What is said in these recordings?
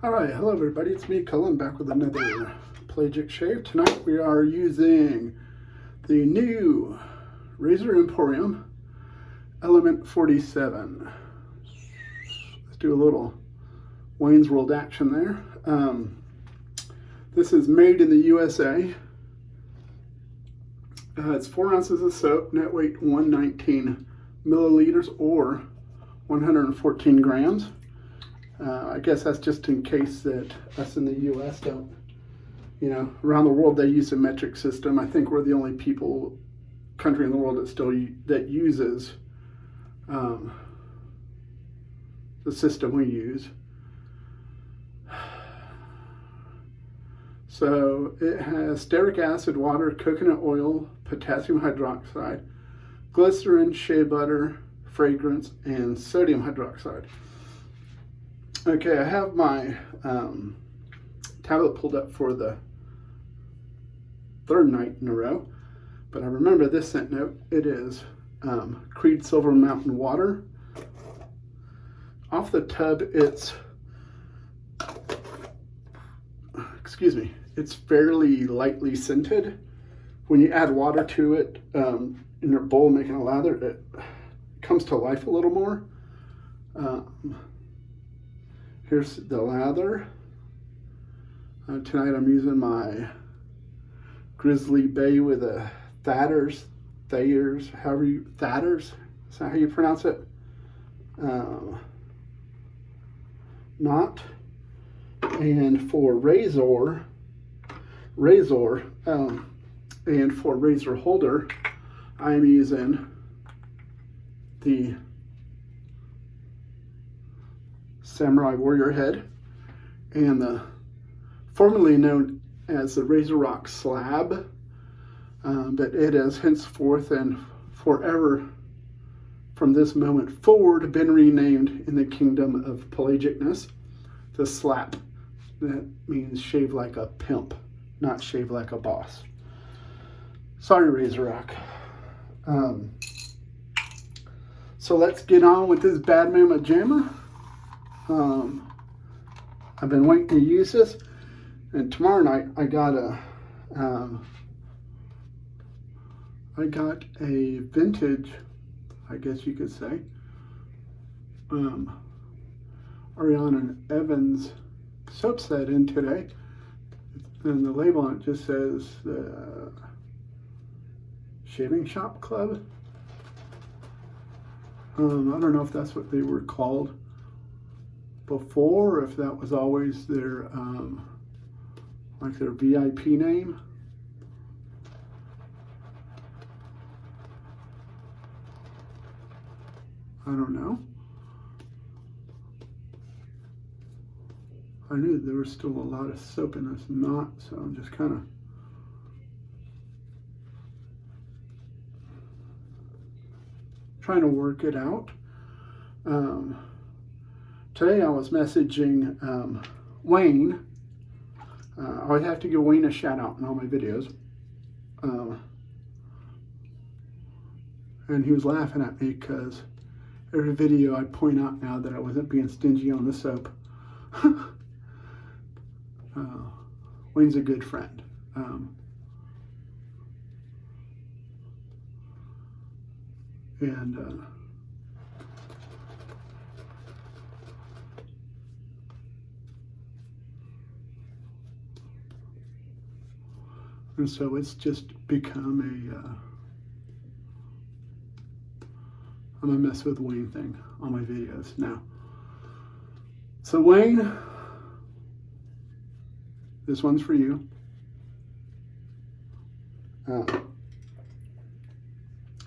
Alright, hello everybody, it's me, Cullen, back with another pelagic shave. Tonight we are using the new Razor Emporium Element 47. Let's do a little Wayne's World action there. This is made in the USA. It's 4 ounces of soap, net weight 119 milliliters or 114 grams. I guess that's just in case that us in the U.S. don't, around the world they use a metric system. I think we're the only country in the world that uses the system we use. So it has stearic acid, water, coconut oil, potassium hydroxide, glycerin, shea butter, fragrance, and sodium hydroxide. Okay, I have my tablet pulled up for the third night in a row, but I remember this scent note. It is Creed Silver Mountain Water. Off the tub, it's fairly lightly scented. When you add water to it in your bowl making a lather, it comes to life a little more. Here's the lather. Tonight I'm using my Grizzly Bay with a Thayers, is that how you pronounce it? Not. And for Razor, and for Razor holder, I'm using the Samurai Warrior Head and the formerly known as the Razorock Slab, but it has henceforth and forever from this moment forward been renamed in the kingdom of pelagicness the Slap. That means shave like a pimp, not shave like a boss. Sorry, Razorock. So let's get on with this Bad Mama Jamma. I've been waiting to use this, and tomorrow night I got a vintage, I guess you could say, Ariana Evans soap set in today, and the label on it just says the Shaving Shop Club. I don't know if that's what they were called before, or if that was always their their VIP name. I don't know. I knew there was still a lot of soap in this knot, so I'm just kind of trying to work it out. Today I was messaging Wayne. I always have to give Wayne a shout out in all my videos. And he was laughing at me because every video I point out now that I wasn't being stingy on the soap. Wayne's a good friend. And so it's just become I'm a mess with Wayne thing on my videos now. So Wayne, this one's for you.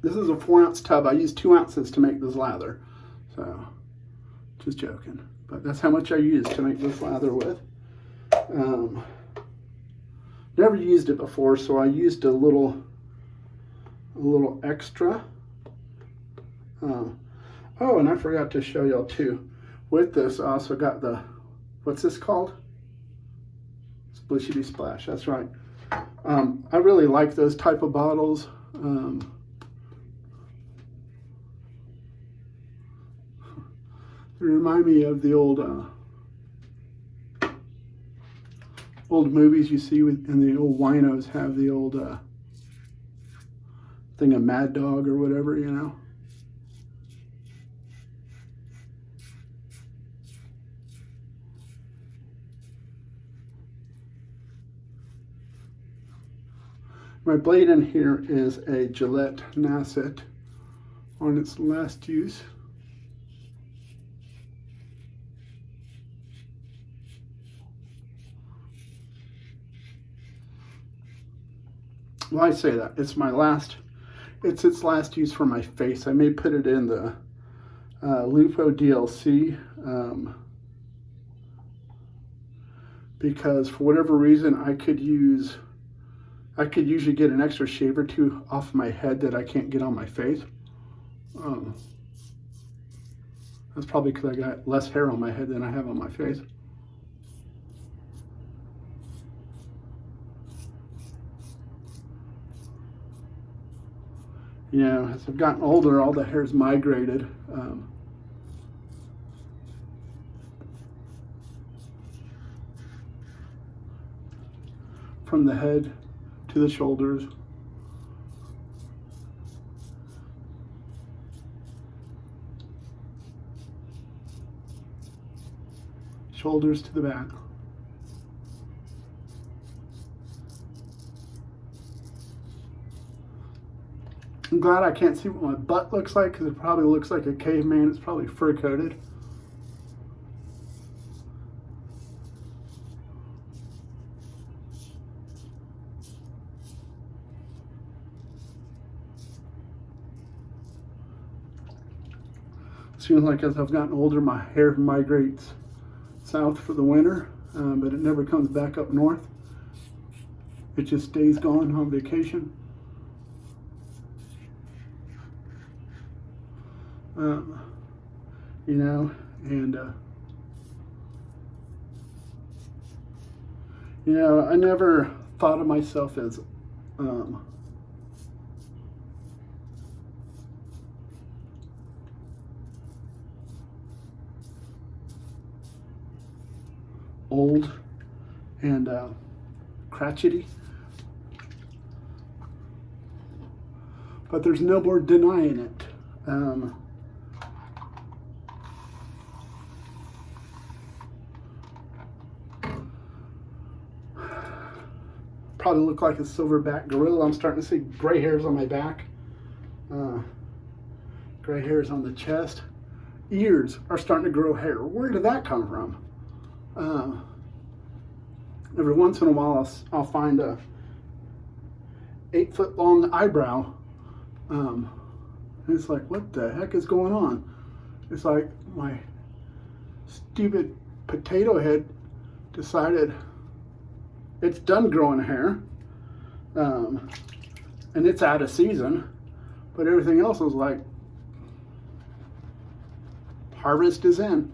This is a 4-ounce tub. I used 2 ounces to make this lather. So, just joking. But that's how much I used to make this lather with. Never used it before, so I used a little extra. Oh, and I forgot to show y'all too. With this, I also got the, what's this called? Splishity Splash, that's right. I really like those type of bottles. They remind me of the old old movies you see and the old winos have the old thing of Mad Dog or whatever, you know. My blade in here is a Gillette Nasset on its last use. Well, I say that it's its last use for my face. I may put it in the Lupo DLC because for whatever reason I could usually get an extra shave or two off my head that I can't get on my face. That's probably because I got less hair on my head than I have on my face. You know, as I've gotten older, all the hair's migrated. From the head to the shoulders. Shoulders to the back. I'm glad I can't see what my butt looks like because it probably looks like a caveman. It's probably fur coated. Seems like as I've gotten older, my hair migrates south for the winter, but it never comes back up north. It just stays gone on vacation. You know, and you know, I never thought of myself as old and crotchety, but there's no more denying it. Probably look like a silverback gorilla. I'm starting to see gray hairs on my back, gray hairs on the chest. Ears are starting to grow hair. Where did that come from? Every once in a while I'll find a 8-foot long eyebrow. And it's like, what the heck is going on? It's like my stupid potato head decided it's done growing hair, and it's out of season, but everything else was like, harvest is in.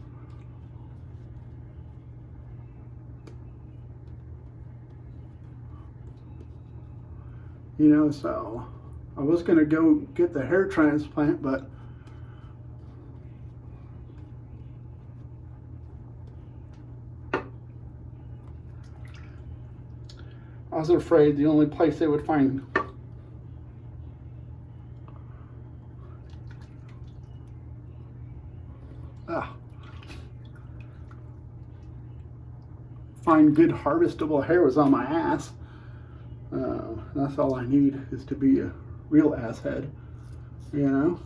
You know, so I was gonna go get the hair transplant, but I was afraid the only place they would find good harvestable hair was on my ass. That's all I need is to be a real ass head, you know?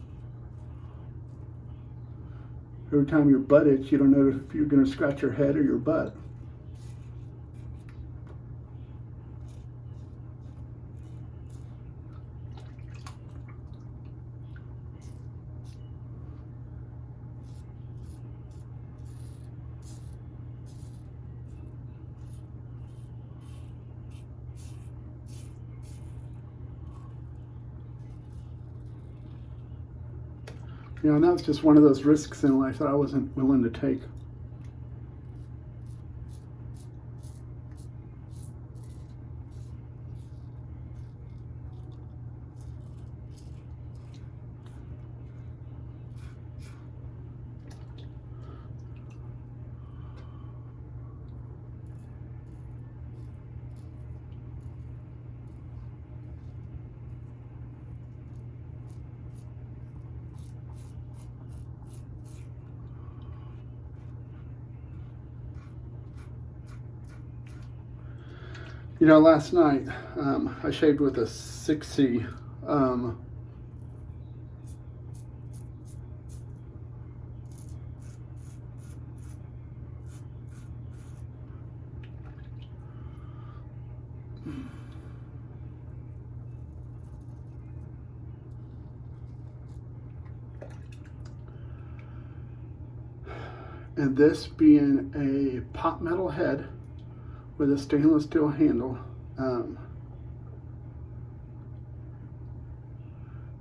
Every time your butt itches, you don't know if you're gonna scratch your head or your butt. You know, and that's just one of those risks in life that I wasn't willing to take. You know, last night I shaved with a 6C. And this being a pot metal head with a stainless steel handle,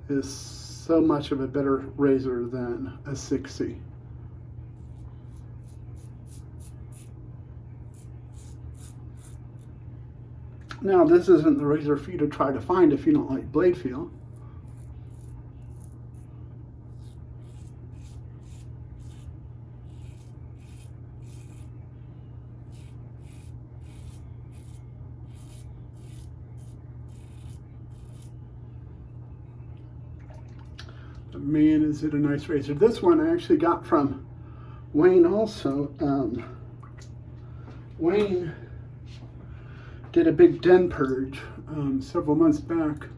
is so much of a better razor than a 6C. Now, this isn't the razor for you to try to find if you don't like blade feel. But man, is it a nice razor. This one I actually got from Wayne also. Wayne did a big den purge several months back.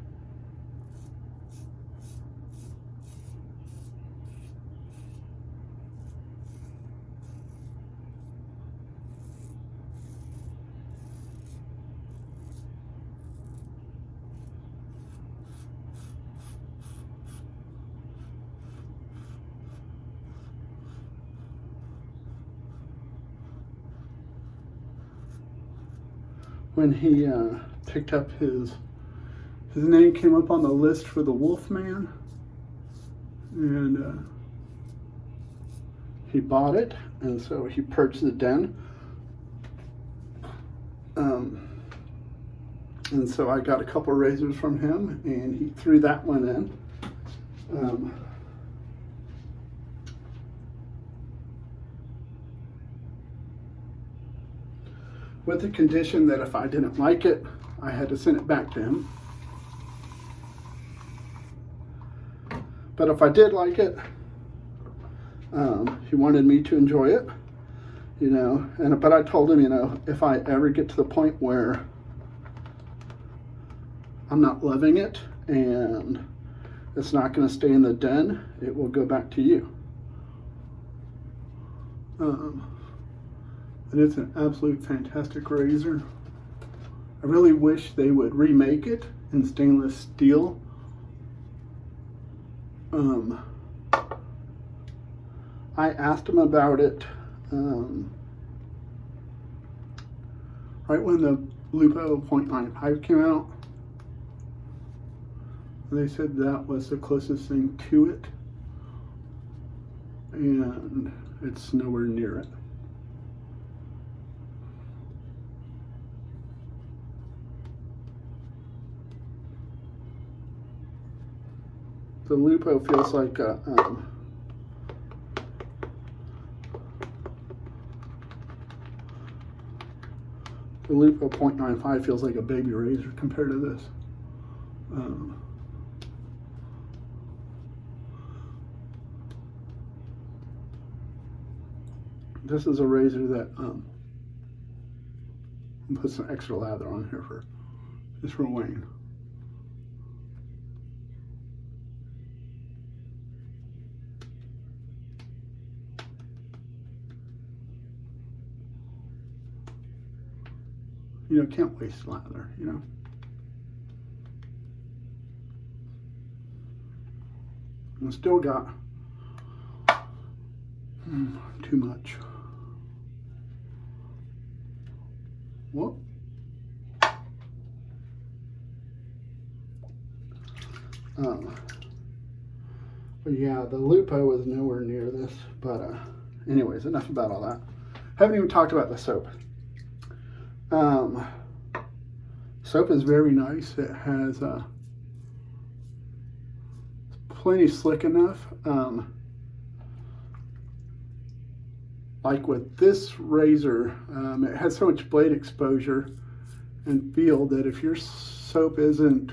When he picked up his name came up on the list for the Wolfman, and he bought it, and so he purged the den. And so I got a couple of razors from him, and he threw that one in. With the condition that if I didn't like it, I had to send it back to him. But if I did like it, he wanted me to enjoy it, you know. But I told him, you know, if I ever get to the point where I'm not loving it and it's not going to stay in the den, it will go back to you. And it's an absolute fantastic razor. I really wish they would remake it in stainless steel. I asked them about it right when the Lupo .95 came out. They said that was the closest thing to it, and it's nowhere near it. The Lupo feels like a, the Lupo .95 feels like a baby razor compared to this. This is a razor that I'll put some extra lather on here for just for Wayne. You know, can't waste lather, you know. And still got too much. Whoop. But yeah, the Lupo is nowhere near this. But anyways, enough about all that. Haven't even talked about the soap. Soap is very nice. It has plenty slick enough. Like with this razor, it has so much blade exposure and feel that if your soap isn't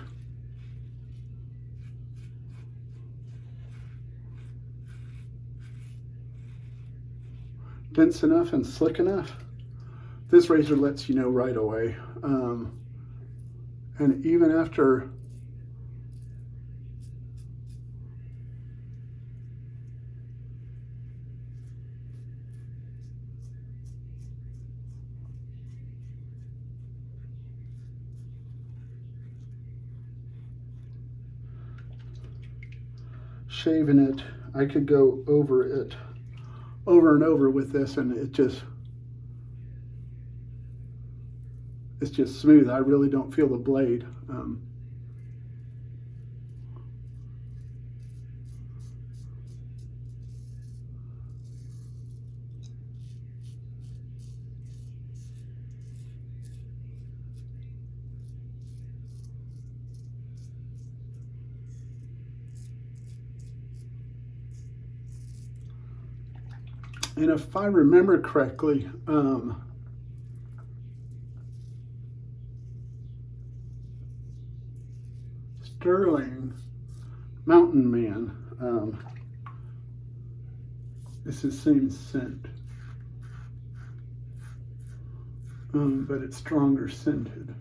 dense enough and slick enough, this razor lets you know right away. And even after shaving it, I could go over it over and over with this, and it's just smooth. I really don't feel the blade. And if I remember correctly, Sterling Mountain Man, it's the same scent, but it's stronger scented.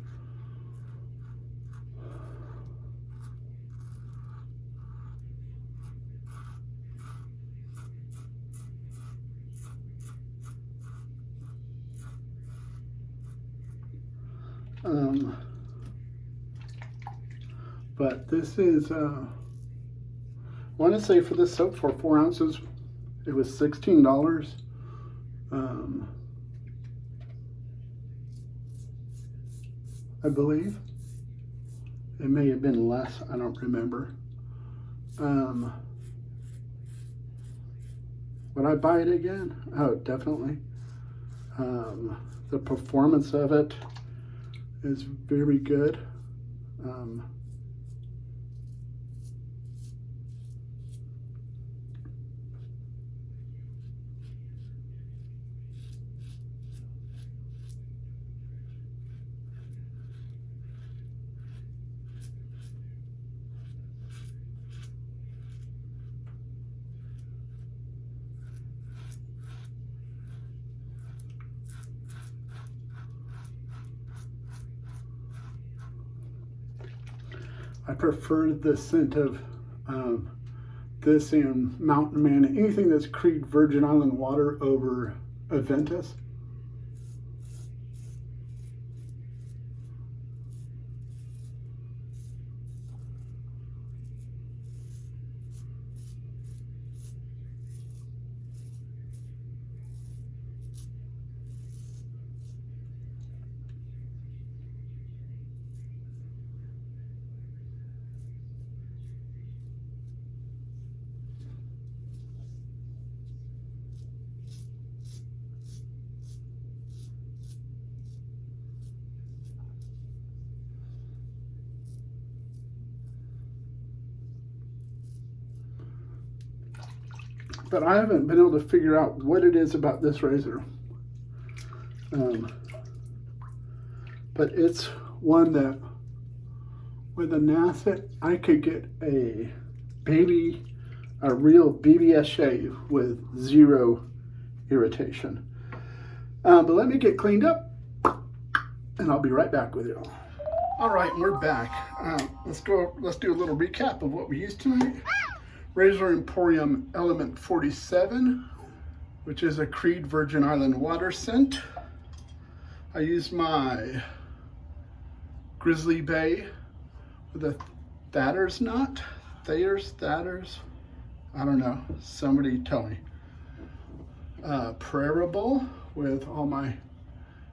But this is, I want to say for this soap for 4 ounces, it was $16. I believe. It may have been less, I don't remember. Would I buy it again? Oh, definitely. The performance of it is very good. I prefer the scent of this and Mountain Man, anything that's Creed Virgin Island water over Aventus. But I haven't been able to figure out what it is about this razor. But it's one that with a Nasset, I could get a real BBS shave with zero irritation. But let me get cleaned up and I'll be right back with you. All right, we're back. Let's do a little recap of what we used tonight. Razor Emporium Element 47, which is a Creed Virgin Island water scent. I used my Grizzly Bay with a Thayer's knot. Thayer's, I don't know, somebody tell me. Pereira bowl with all my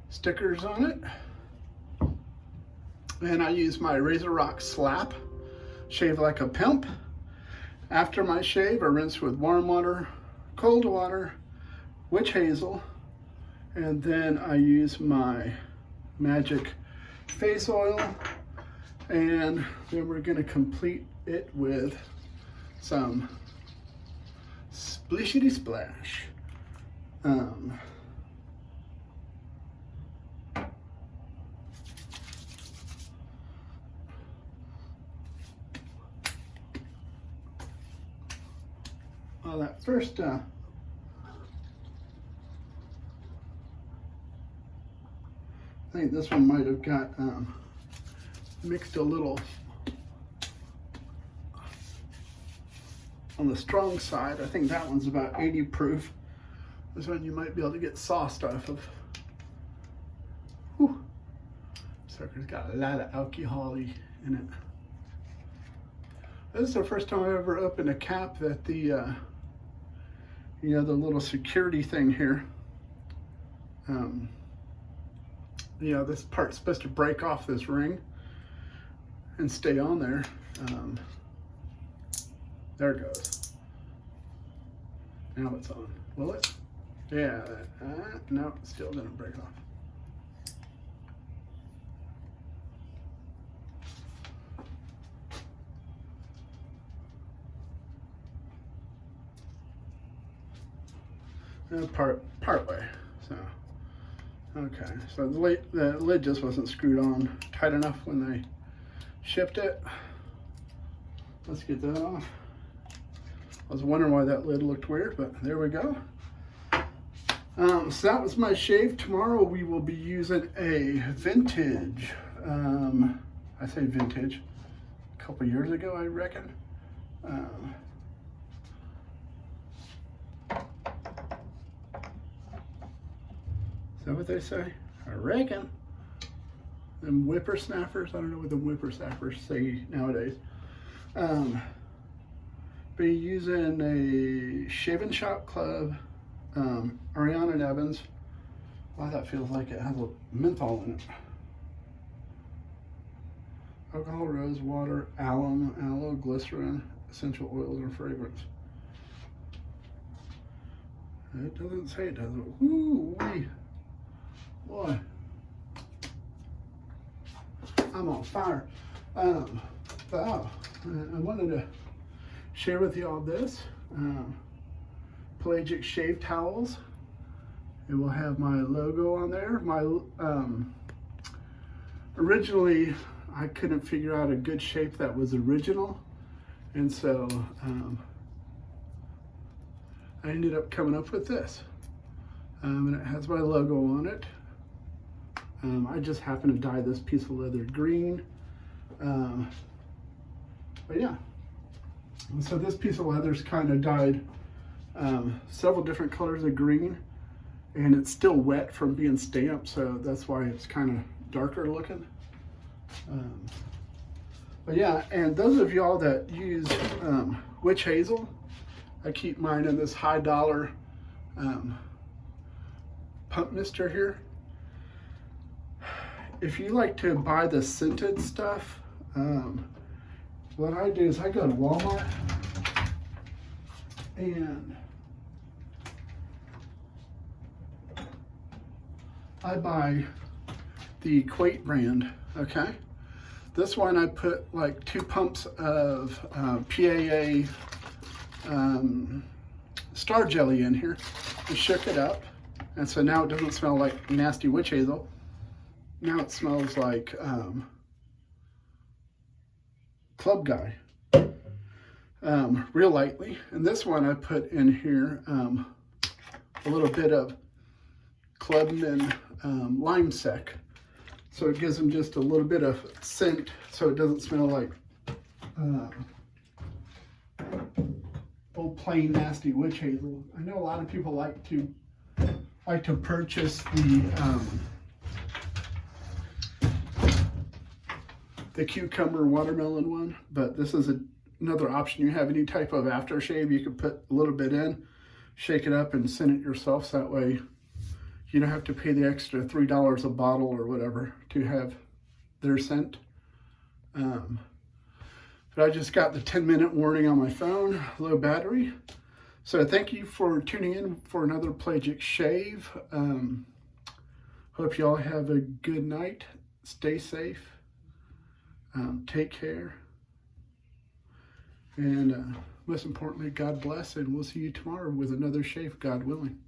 stickers on it. And I use my Razorock Slab, shave like a pimp. After my shave, I rinse with warm water, cold water, witch hazel, and then I use my magic face oil, and then we're gonna complete it with some splishity splash. Well, that first I think this one might have got mixed a little on the strong side. I think that one's about 80 proof. This one you might be able to get sauced off of. Whew. Sucker's got a lot of alcohol in it. This is the first time I ever opened a cap that the, you know, the little security thing here. You know, this part's supposed to break off this ring and stay on there. There it goes. Now it's on. Will it? Yeah. No, it still didn't break off. Part way. So, okay. So the lid just wasn't screwed on tight enough when they shipped it. Let's get that off. I was wondering why that lid looked weird, but there we go. So that was my shave. Tomorrow we will be using a vintage, I say vintage, a couple years ago I reckon. Is that what they say? I reckon. Them whippersnappers, I don't know what the whippersnappers say nowadays. Be using a Shave & Shop Club, Ariana Evans. Wow, that feels like it has a menthol in it. Alcohol, rose water, alum, aloe, glycerin, essential oils, and fragrance. It doesn't say it does it. Woo wee. Boy, I'm on fire. I wanted to share with you all this. Pelagic shave towels. It will have my logo on there. My originally, I couldn't figure out a good shape that was original, and so I ended up coming up with this. And it has my logo on it. I just happened to dye this piece of leather green. But yeah. And so this piece of leather's kind of dyed several different colors of green, and it's still wet from being stamped, so that's why it's kind of darker looking. But yeah, and those of y'all that use witch hazel, I keep mine in this high dollar pump mister here. If you like to buy the scented stuff, what I do is I go to Walmart and I buy the a.k.a. brand, okay? This one I put like 2 pumps of a.k.a. Star Jelly in here and shook it up. And so now it doesn't smell like nasty witch hazel. Now it smells like Club Guy, real lightly. And this one I put in here a little bit of Clubman Lime Sec. So it gives them just a little bit of scent so it doesn't smell like old plain nasty witch hazel. I know a lot of people like to purchase the cucumber watermelon one, but this is another option. You have any type of aftershave, you can put a little bit in, shake it up, and scent it yourself. So that way you don't have to pay the extra $3 a bottle or whatever to have their scent. But I just got the 10-minute warning on my phone, low battery. So thank you for tuning in for another Pelagic Shave. Hope y'all have a good night. Stay safe. Take care. And most importantly, God bless. And we'll see you tomorrow with another shave, God willing.